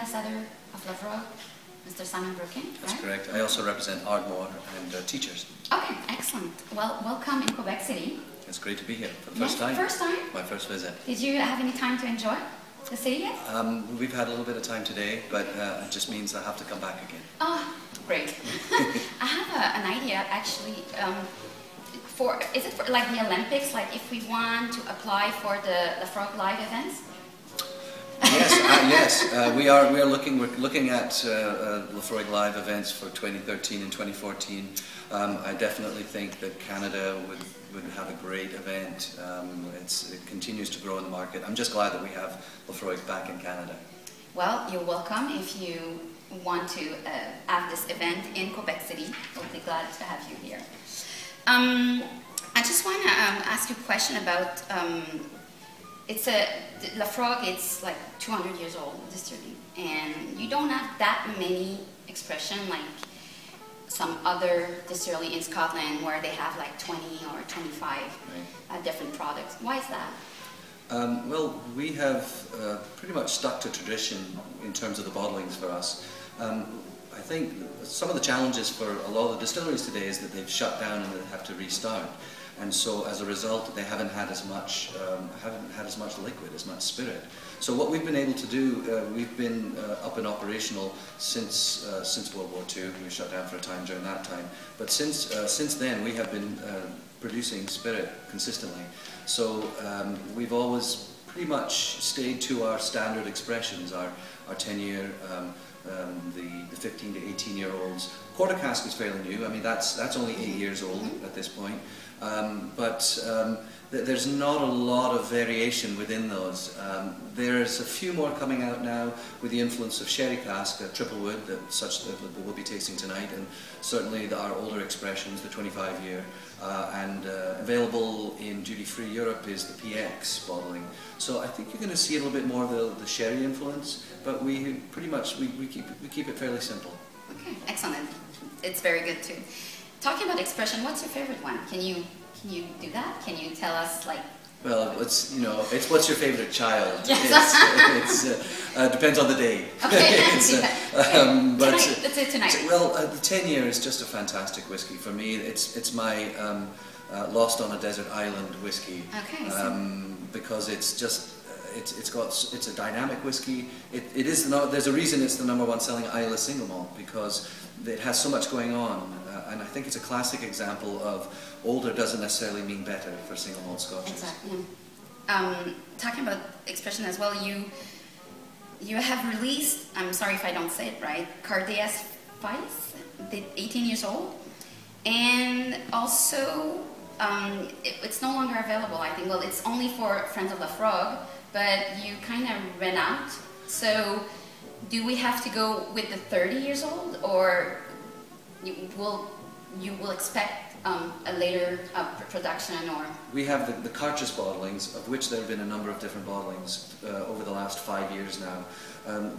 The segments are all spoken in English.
ambassador of Laphroaig, Mr. Simon Brooking, That's right? correct. I also represent Ardmore and teachers. Okay, excellent. Well, welcome in Quebec City. It's great to be here for the first time. First time? My first visit. Did you have any time to enjoy the city yet? We've had a little bit of time today, but it just means I have to come back again. Oh, great. I have an idea, actually. Is it for like the Olympics? Like if we want to apply for the Laphroaig live events? Yes. We're looking at Laphroaig live events for 2013 and 2014. I definitely think that Canada would have a great event. It continues to grow in the market. I'm just glad that we have Laphroaig back in Canada. Well, you're welcome if you want to have this event in Quebec City. We'll be glad to have you here. I just want to ask you a question about. Laphroaig, it's like 200 years old distillery, and you don't have that many expression like some other distillery in Scotland where they have like 20 or 25 different products. Why is that? Well, we have pretty much stuck to tradition in terms of the bottlings for us. I think some of the challenges for a lot of the distilleries today is that they've shut down and they have to restart. And so, as a result, they haven't had as much liquid, as much spirit. So, what we've been able to do, we've been up and operational since World War II. We shut down for a time during that time, but since then, we have been producing spirit consistently. So, we've always pretty much stayed to our standard expressions, our 10-year. The 15 to 18-year-olds. Quarter cask is fairly new. I mean, that's only 8 years old at this point. There's not a lot of variation within those. There's a few more coming out now with the influence of sherry cask, triple wood, that we'll be tasting tonight, and certainly our older expressions, the 25-year, and available in duty-free Europe is the PX bottling. So I think you're going to see a little bit more of the sherry influence, but we pretty much we keep it fairly simple. Okay, excellent. It's very good too. Talking about expression, what's your favorite one? Can you do that? Can you tell us like? Well, it's what's your favorite child? Yes. It depends on the day. Okay. But let's do tonight. Well, the 10-year is just a fantastic whiskey for me. It's my Lost on a Desert Island whiskey. Okay. Because it's just. It's a dynamic whiskey. There's a reason it's the #1 selling Islay single malt, because it has so much going on, and I think it's a classic example of older doesn't necessarily mean better for single malt scotches. Exactly. Talking about expression as well, you have released, I'm sorry if I don't say it right, Cardeas Spice, 18 years old, and also it's no longer available. I think. Well, it's only for Friends of Laphroaig. But you kind of ran out, so do we have to go with the 30 years old, or you will expect a later production? Or we have the cartridge bottlings, of which there have been a number of different bottlings over the last 5 years now.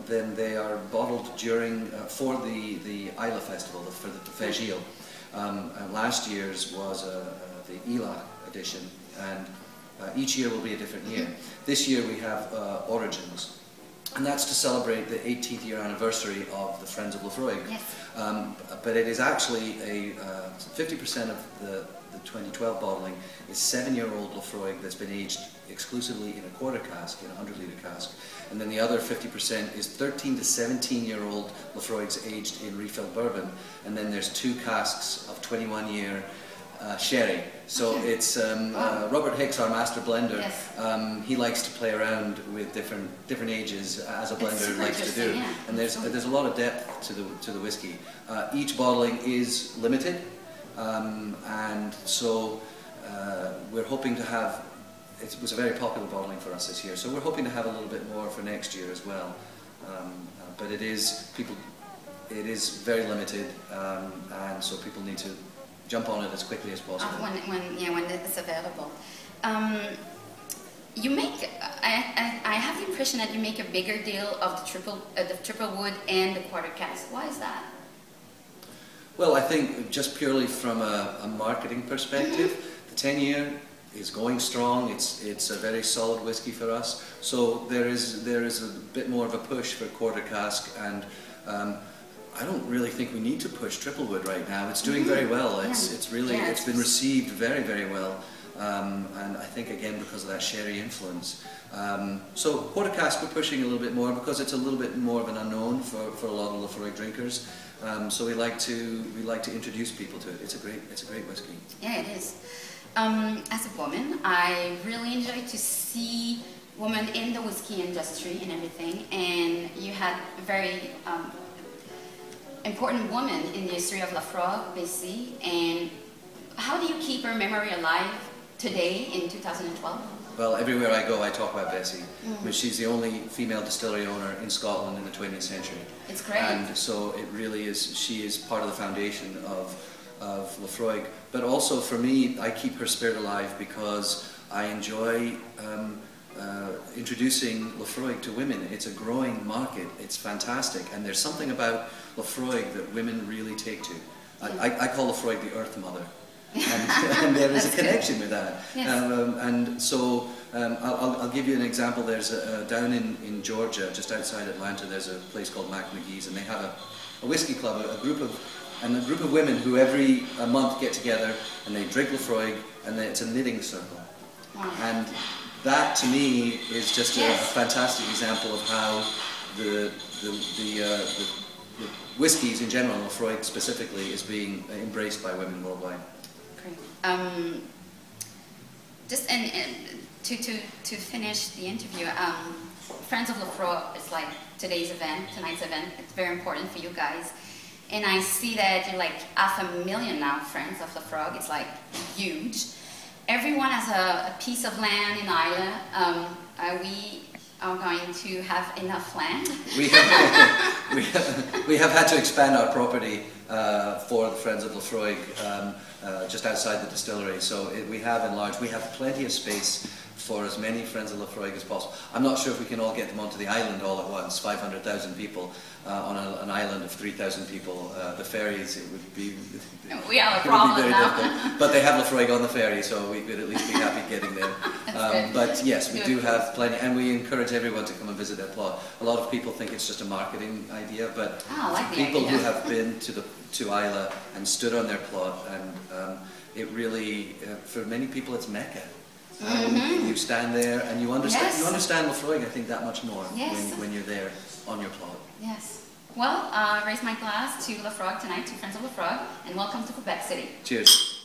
Then they are bottled for the Islay Festival, for the Festival. Last year's was the Islay edition, and each year will be a different year. This year we have Origins, and that's to celebrate the 18th year anniversary of the Friends of Laphroaig. Yes. But it is actually 50% of the 2012 bottling is 7-year-old Laphroaig that's been aged exclusively in a quarter cask, in a 100-litre cask, and then the other 50% is 13 to 17-year-old Laphroaigs aged in refilled bourbon, and then there's 2 casks of 21-year sherry. So it's Robert Hicks, our master blender. Yes. He likes to play around with different ages, as a blender likes to do. Yeah. And there's a lot of depth to the whiskey. Each bottling is limited, and so we're hoping to have. It was a very popular bottling for us this year, so we're hoping to have a little bit more for next year as well. But it is very limited, and so people need to jump on it as quickly as possible. When it's available. You make. I have the impression that you make a bigger deal of the triple wood and the quarter cask. Why is that? Well, I think just purely from a marketing perspective, the 10-year is going strong. It's a very solid whiskey for us. So there is a bit more of a push for quarter cask, and I don't really think we need to push triple wood right now. It's doing very well. It's been received very, very well. And I think again because of that sherry influence. So quarter cask we're pushing a little bit more because it's a little bit more of an unknown for a lot of Laphroaig drinkers. So we like to introduce people to it. It's a great whiskey. Yeah, it is. As a woman, I really enjoy to see women in the whiskey industry and everything. And you had a very important woman in the history of Laphroaig, Bessie. And how do you keep her memory alive today in 2012? Well, everywhere I go I talk about Bessie. I mean, she's the only female distillery owner in Scotland in the 20th century. It's great. And so it really is, she is part of the foundation of Laphroaig. But also for me, I keep her spirit alive because I enjoy introducing Laphroaig to women. It's a growing market, it's fantastic, and there's something about Laphroaig that women really take to. I call Laphroaig the Earth Mother. And there is a connection with that. Yes. And so I'll give you an example. There's down in Georgia, just outside Atlanta, there's a place called Mac McGee's, and they have a whiskey club, a group of women who every month get together and they drink Laphroaig, and it's a knitting circle. Wow. And that to me is just a fantastic example of how the whiskies in general, Laphroaig specifically, is being embraced by women worldwide. Just to finish the interview, Friends of Laphroaig is like tonight's event. It's very important for you guys, and I see that you're like 500,000 now friends of Laphroaig. It's like huge. Everyone has a piece of land in Islay. We are going to have enough land. We have had to expand our property for the Friends of Laphroaig just outside the distillery. So we have enlarged. We have plenty of space for as many Friends of Laphroaig as possible. I'm not sure if we can all get them onto the island all at once, 500,000 people on an island of 3,000 people. The ferries, it would be... We have a problem now. Difficult. But they have Laphroaig on the ferry, so we could at least be happy getting there. But yes, we do have plenty, and we encourage everyone to come and visit their plot. A lot of people think it's just a marketing idea, but people who have been to Islay and stood on their plot, and it really, for many people, it's Mecca. You stand there and you understand Laphroaig, I think, that much more when you're there on your plot. Yes. Well, raise my glass to Laphroaig tonight, to Friends of Laphroaig, and welcome to Quebec City. Cheers.